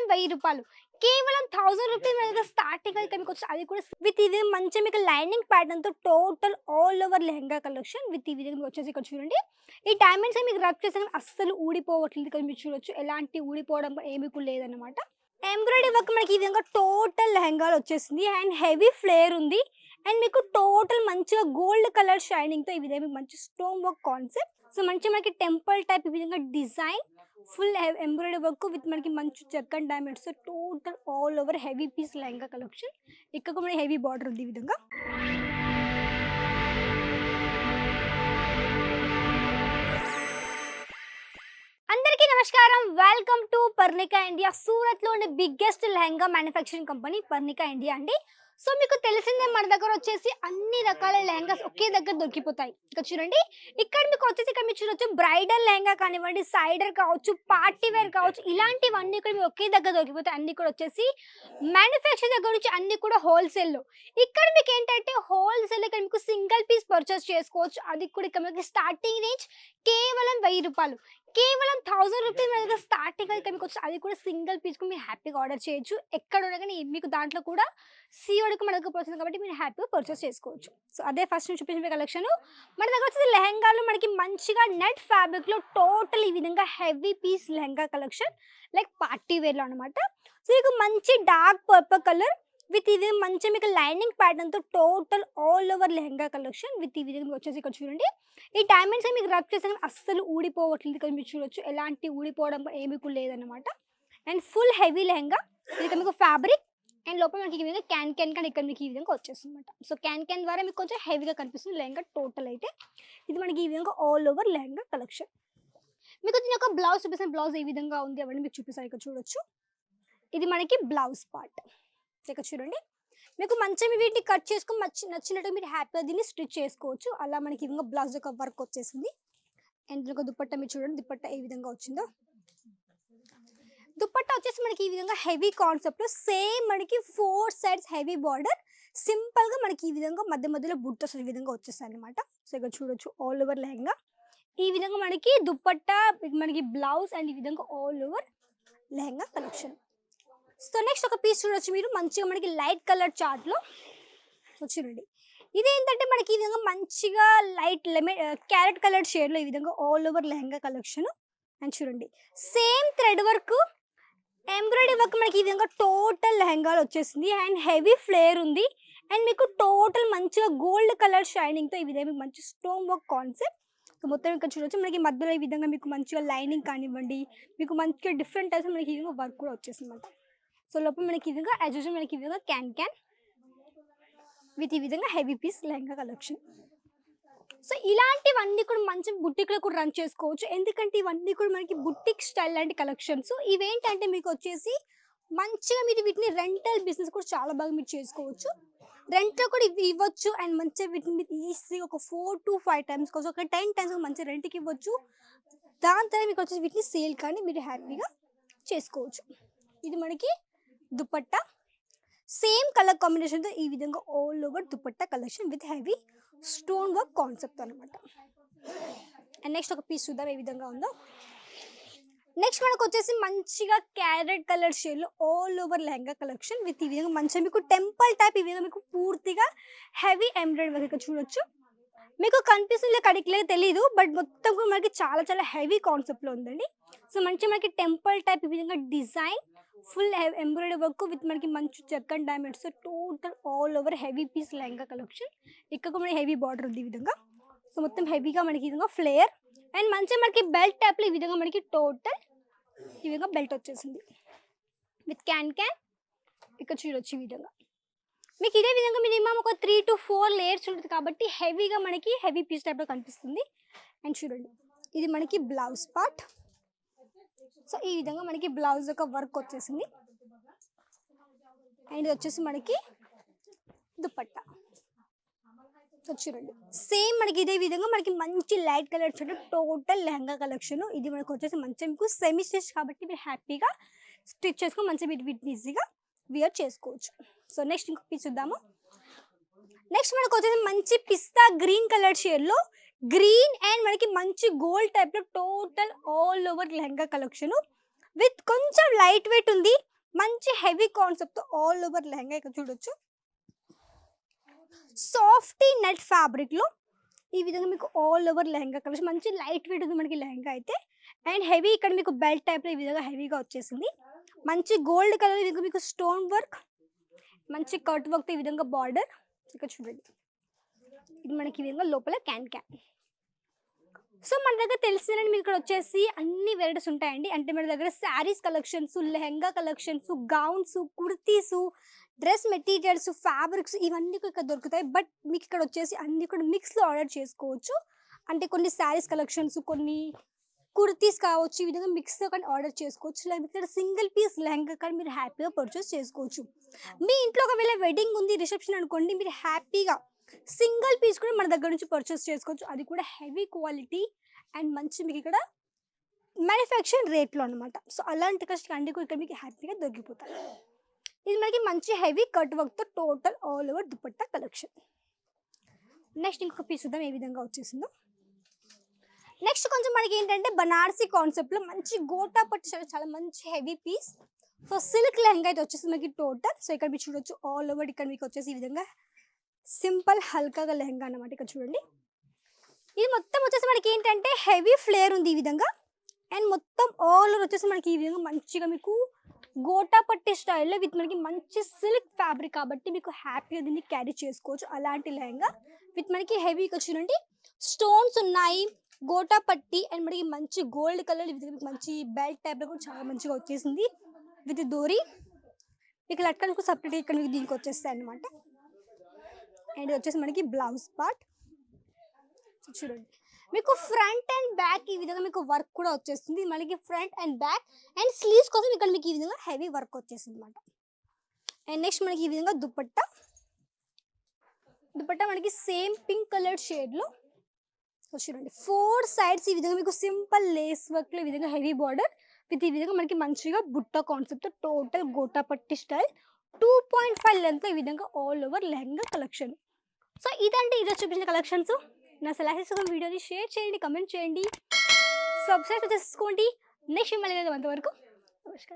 రూ. 1000 కేవలం 1000 రూపీస్ మన దగ్గర స్టార్టింగ్ అయితే మీకు అది కూడా విత్ ఇది మంచి మీకు లైనింగ్ ప్యాటర్న్ తో total all over lehenga collection with ఈ విధంగా మీకు వచ్చేసి ఇక్కడ చూడండి ఈ డైమండ్స్ మీకు రబ్ చేసిన అస్సలు ఊడిపోవట్లేదు ఇక్కడ మీరు చూడొచ్చు ఎలాంటి ఊడిపోవడం ఏమీ కూడా లేదన్నమాట ఎంబ్రాయిడరీ వర్క్ మనకి ఈ విధంగా టోటల్ లెహంగాలో వచ్చేసింది అండ్ హెవీ ఫ్లేర్ ఉంది అండ్ మీకు టోటల్ మంచిగా గోల్డ్ కలర్ షైనింగ్ తో ఈ విధంగా మీకు మంచి స్టోన్ వర్క్ కాన్సెప్ట్ సో మంచి మనకి టెంపుల్ టైప్ ఈ విధంగా design full embroidery work with మనకి మంచి zircon diamonds total all over heavy piece lehenga collection ఇక్కడ కూడా హెవీ బార్డర్ ఉంది ఈ విధంగా అందరికీ నమస్కారం welcome to Parnika India Surat లో ఉండే biggest lehenga manufacturing company Parnika India అండి సో మీకు తెలిసిందే మన దగ్గర వచ్చేసి అన్ని రకాల లెహంగాస్ ఒకే దగ్గర దొరికిపోతాయి ఇక్కడ చూడండి ఇక్కడ మీకు వచ్చేసి ఇక్కడ మీరు చూడొచ్చు బ్రైడల్ లెహంగా కానివ్వండి సైడర్ కావచ్చు పార్టీ వేర్ కావచ్చు ఇలాంటివన్నీ ఇక్కడ మీకు ఒకే దగ్గర దొరికిపోతాయి అన్ని కూడా వచ్చేసి మ్యానుఫ్యాక్చర్ దగ్గర నుంచి అన్ని కూడా హోల్సేల్లో ఇక్కడ మీకు ఏంటంటే హోల్సేల్ ఇక్కడ మీకు సింగిల్ పీస్ పర్చేస్ చేసుకోవచ్చు అది కూడా ఇక్కడ మీకు స్టార్టింగ్ రేంజ్ కేవలం రూ. 1000 కేవలం 1000 రూపీస్ మన దగ్గర స్టార్టింగ్ అయితే మీకు వచ్చి అది కూడా సింగిల్ పీస్ మీరు హ్యాపీగా ఆర్డర్ చేయొచ్చు ఎక్కడ ఉన్నా కానీ మీకు దాంట్లో కూడా సిఓడికి మన దగ్గర పర్చేస్ కాబట్టి మీరు హ్యాపీగా పర్చేస్ చేసుకోవచ్చు సో అదే ఫస్ట్ నుంచి చూపించిన కలెక్షన్ మన దగ్గర వచ్చేసి లెహంగాలు మనకి మంచిగా నెట్ ఫ్యాబ్రిక్లో టోటల్ ఈ విధంగా heavy piece lehenga collection like party వేర్లో అనమాట సో మీకు మంచి డార్క్ పర్పుల్ కలర్ విత్ ఇది మంచి మీకు లైనింగ్ ప్యాటర్న్ తో total all over lehenga collection with ఈ విధంగా వచ్చేసి ఇక్కడ చూడండి ఈ డైమండ్స్ మీకు రబ్ చేసిన అస్సలు ఊడిపోవట్లేదు ఇక్కడ మీరు చూడొచ్చు ఎలాంటి ఊడిపోవడం ఏమీ కూడా లేదన్నమాట అండ్ ఫుల్ హెవీ లెహంగా ఇది మీకు ఫ్యాబ్రిక్ అండ్ లోపల మనకి ఈ విధంగా క్యాన్ కానీ ఇక్కడ మీకు ఈ విధంగా వచ్చేస్తుంది అనమాట సో క్యాన్ ద్వారా మీకు కొంచెం హెవీగా కనిపిస్తుంది లెహంగా టోటల్ అయితే ఇది మనకి ఈ విధంగా ఆల్ ఓవర్ లెహంగా కలెక్షన్ మీకు దీని యొక్క బ్లౌజ్ చూపిస్తున్న బ్లౌజ్ ఏ విధంగా ఉంది అవన్నీ మీకు చూపిస్తారు ఇక్కడ చూడొచ్చు ఇది మనకి బ్లౌజ్ పార్ట్ ఇక్కడ చూడండి మీకు మంచిగా వీటిని కట్ చేసుకొని నచ్చినట్టు మీరు హ్యాపీగా దీన్ని స్టిచ్ చేసుకోవచ్చు అలా మనకి ఈ విధంగా బ్లౌజ్ యొక్క వర్క్ వచ్చేసింది అండ్ దీనికి దుపట్టా మీరు చూడండి దుపట్టా ఏ విధంగా వచ్చిందో దుపట్టా వచ్చేసి మనకి ఈ విధంగా హెవీ కాన్సెప్ట్ సేమ్ మనకి 4 సైడ్స్ హెవీ బార్డర్ సింపుల్ గా మనకి ఈ విధంగా మధ్య మధ్యలో బుట్టస్ ఈ విధంగా వచ్చేస్తాయి అనమాట సో ఇక్కడ చూడొచ్చు ఆల్ ఓవర్ లెహంగా ఈ విధంగా మనకి దుపట్టా మనకి బ్లౌజ్ అండ్ ఈ విధంగా all over lehenga collection so next ఒక పీస్ చూడొచ్చు మీరు మంచిగా మనకి లైట్ కలర్ చార్ట్లో చూడండి ఇది ఏంటంటే మనకి ఈ విధంగా మంచిగా లైట్ లెమన్ క్యారెట్ కలర్ షేడ్లో ఈ విధంగా all over lehenga collection and చూడండి same thread work embroidery work మనకి ఈ విధంగా టోటల్ లెహంగాలో వచ్చేసింది అండ్ హెవీ ఫ్లేర్ ఉంది అండ్ మీకు టోటల్ మంచిగా గోల్డ్ కలర్ షైనింగ్తో ఈ విధంగా మంచి స్టోన్ వర్క్ కాన్సెప్ట్ మొత్తం ఇక్కడ చూడొచ్చు మనకి మధ్యలో ఈ విధంగా మీకు మంచిగా లైనింగ్ కానివ్వండి మీకు మంచిగా డిఫరెంట్ టైప్స్ మనకి ఈ విధంగా వర్క్ కూడా వచ్చేసింది అనమాట సో లోపల మనకి ఈ విధంగా యాజ్ యూజువల్ మనకి ఈ విధంగా క్యాన్ విత్ ఈ విధంగా heavy piece lehenga collection so ఇలాంటివన్నీ కూడా మంచి బుట్టిక్లో కూడా రన్ చేసుకోవచ్చు ఎందుకంటే ఇవన్నీ కూడా మనకి బుట్టిక్ స్టైల్ లాంటి కలెక్షన్స్ ఇవేంటంటే మీకు వచ్చేసి మంచిగా మీరు వీటిని రెంటల్ బిజినెస్ కూడా చాలా బాగా మీరు చేసుకోవచ్చు రెంట్లో కూడా ఇవ్వచ్చు అండ్ మంచిగా వీటిని మీరు ఈజీగా ఒక 4 to 5 టైమ్స్ కోసం ఒక 10 టైమ్స్ మంచిగా రెంట్కి ఇవ్వచ్చు దాని తర్వాత మీకు వచ్చేసి వీటిని సేల్ కానీ మీరు హ్యాపీగా చేసుకోవచ్చు ఇది మనకి దుపట్టా సేమ్ కలర్ కాంబినేషన్తో ఈ విధంగా all over dupatta collection with heavy stone work concept అనమాట అండ్ నెక్స్ట్ ఒక పీస్ చూద్దాం ఏ విధంగా ఉందో నెక్స్ట్ మనకు వచ్చేసి మంచిగా క్యారెట్ కలర్ షేడ్లో all over lehenga collection with ఈ విధంగా మంచిగా మీకు టెంపుల్ టైప్ ఈ విధంగా మీకు పూర్తిగా హెవీ ఎంబ్రాయిడరీ వర్క్ ఇక్కడ చూడొచ్చు మీకు కనిపిస్తుంది కడికలేదు తెలీదు బట్ మొత్తం కూడా మనకి చాలా చాలా హెవీ కాన్సెప్ట్లో ఉందండి సో మంచిగా మనకి టెంపుల్ టైప్ ఈ విధంగా design full embroidery work with మనకి మంచి zircon diamonds total all over heavy piece lehenga collection ఇక్కడ కూడా మనకి హెవీ బార్డర్ ఉంది ఈ విధంగా సో మొత్తం హెవీగా మనకి ఈ విధంగా ఫ్లేయర్ అండ్ మంచిగా మనకి బెల్ట్ టైప్లో ఈ విధంగా మనకి టోటల్ ఈ విధంగా బెల్ట్ వచ్చేసింది విత్ క్యాన్ ఇక్కడ చూడొచ్చు ఈ విధంగా మీకు ఇదే విధంగా మినిమం ఒక 3 to 4 లేయర్స్ ఉంటుంది కాబట్టి హెవీగా మనకి హెవీ పీస్ టైప్లో కనిపిస్తుంది అండ్ చూడండి ఇది మనకి బ్లౌజ్ పార్ట్ సో ఈ విధంగా మనకి బ్లౌజ్ యొక్క వర్క్ వచ్చేసింది అండ్ ఇది వచ్చేసి మనకి దుపట్టా సో చూడండి సేమ్ మనకి ఇదే విధంగా మనకి మంచి లైట్ కలర్ చూడండి టోటల్ లెహంగా కలెక్షన్ ఇది మనకు వచ్చేసి మంచిగా మీకు సెమీ స్టిచ్ కాబట్టి మీరు హ్యాపీగా స్టిచ్ చేసుకొని మంచిగా వీటిని ఈజీగా వియర్ చేసుకోవచ్చు సో నెక్స్ట్ ఇంకొక పీస్ చూద్దాము నెక్స్ట్ మనకు వచ్చేసి మంచి పిస్తా గ్రీన్ కలర్ షేడ్లో గ్రీన్ అండ్ మనకి మంచి గోల్డ్ టైప్లో total all over lehenga collection with కొంచెం లైట్ వెయిట్ ఉంది మంచి heavy concept all over lehenga ఇక్కడ చూడొచ్చు. సాఫ్టీ నెట్ ఫ్యాబ్రిక్లో ఈ విధంగా మీకు ఆల్ ఓవర్ లెహంగా కలెక్షన్ మంచి లైట్ వెయిట్ ఉంది మనకి లెహంగా అయితే. అండ్ హెవీ ఇక్కడ మీకు బెల్ట్ టైప్లో ఈ విధంగా హెవీగా వచ్చేసింది. మంచి గోల్డ్ కలర్ ఇది మీకు స్టోన్ వర్క్, మంచి కట్ వర్క్ ఈ విధంగా బార్డర్ ఇక్కడ చూడండి. ఇది మనకి ఈ విధంగా లోపల క్యాన్. సో మన దగ్గర తెలిసిందండి మీకు ఇక్కడ వచ్చేసి అన్ని వెరైటీస్ ఉంటాయండి. అంటే మన దగ్గర saris collections, lehenga collections, gowns, kurtis, dress materials, fabrics ఇవన్నీ కూడా ఇక్కడ దొరుకుతాయి. బట్ మీకు ఇక్కడ వచ్చేసి అన్ని కూడా మిక్స్లో ఆర్డర్ చేసుకోవచ్చు. అంటే కొన్ని శారీస్ కలెక్షన్స్, కొన్ని కుర్తీస్ కావచ్చు, ఈ విధంగా మిక్స్లో కానీ ఆర్డర్ చేసుకోవచ్చు. లేదా ఇక్కడ సింగిల్ పీస్ లెహంగా కానీ మీరు హ్యాపీగా పర్చేస్ చేసుకోవచ్చు. మీ ఇంట్లో ఒకవేళ వెడ్డింగ్ ఉంది, రిసెప్షన్ అనుకోండి, మీరు హ్యాపీగా సింగిల్ పీస్ కూడా మన దగ్గర నుంచి పర్చేస్ చేసుకోవచ్చు. అది కూడా హెవీ క్వాలిటీ అండ్ మంచి మీకు ఇక్కడ మ్యానుఫ్యాక్చరింగ్ రేట్లో అనమాట. సో అలాంటి కష్టం అన్ని కూడా ఇక్కడ మీకు హ్యాపీగా దొరికిపోతాయి. ఇది మనకి మంచి హెవీ కట్ వర్క్తో total all over dupatta collection. Next ఇంకొక పీస్ చూద్దాం ఏ విధంగా వచ్చేసిందో. నెక్స్ట్ కొంచెం మనకి ఏంటంటే బనారసీ కాన్సెప్ట్లో మంచి గోటా పట్టు చాలా మంచి heavy piece. So silk lehenga అయితే వచ్చేసి మనకి టోటల్. సో ఇక్కడ మీరు చూడొచ్చు ఆల్ ఓవర్ ఇక్కడ మీకు వచ్చేసి ఈ విధంగా సింపుల్ హల్కాగా లెహంగా అన్నమాట. ఇక్కడ చూడండి ఇది మొత్తం వచ్చేసి మనకి ఏంటంటే హెవీ ఫ్లేర్ ఉంది ఈ విధంగా. అండ్ మొత్తం ఆల్ ఓవర్ వచ్చేసి మనకి ఈ విధంగా మంచిగా మీకు గోటా పట్టి స్టైల్లో విత్ మనకి మంచి సిల్క్ ఫ్యాబ్రిక్ కాబట్టి మీకు హ్యాపీగా దీన్ని క్యారీ చేసుకోవచ్చు. అలాంటి లెహంగా విత్ మనకి హెవీగా వచ్చినండి స్టోన్స్ ఉన్నాయి, గోటా పట్టి అండ్ మనకి మంచి గోల్డ్ కలర్ విత్ మంచి బెల్ట్ టైప్లో కూడా చాలా మంచిగా వచ్చేసింది విత్ దోరీ. మీకు లట్కన్కు సపరేట్ ఇక్కడ మీకు దీనికి వచ్చేస్తాయి అన్నమాట. అండ్ వచ్చేసి మనకి బ్లౌజ్ పార్ట్ చూడండి మీకు ఫ్రంట్ అండ్ బ్యాక్ ఈ విధంగా మీకు వర్క్ కూడా వచ్చేస్తుంది. మనకి front and back and sleeves కోసం ఇక్కడ మీకు ఈ విధంగా హెవీ వర్క్ వచ్చేసింది అనమాట. అండ్ నెక్స్ట్ మనకి ఈ విధంగా దుపట్టా మనకి సేమ్ పింక్ కలర్ షేడ్లో చూడండి. 4 సైడ్స్ ఈ విధంగా మీకు సింపుల్ లేస్ వర్క్లో ఈ విధంగా హెవీ బార్డర్ విత్ ఈ విధంగా మనకి మంచిగా బుట్ట కాన్సెప్ట్ టోటల్ గోటా పట్టి స్టైల్ 2.5 లెంత్ ఈ విధంగా all over lehenga collection. So ఇదంటే ఈరోజు చూపించిన కలెక్షన్స్. నా సలహా వీడియోని షేర్ చేయండి, కమెంట్ చేయండి, సబ్స్క్రైబ్ చేసుకోండి. నెక్స్ట్ మళ్ళీ అంతవరకు నమస్కారం.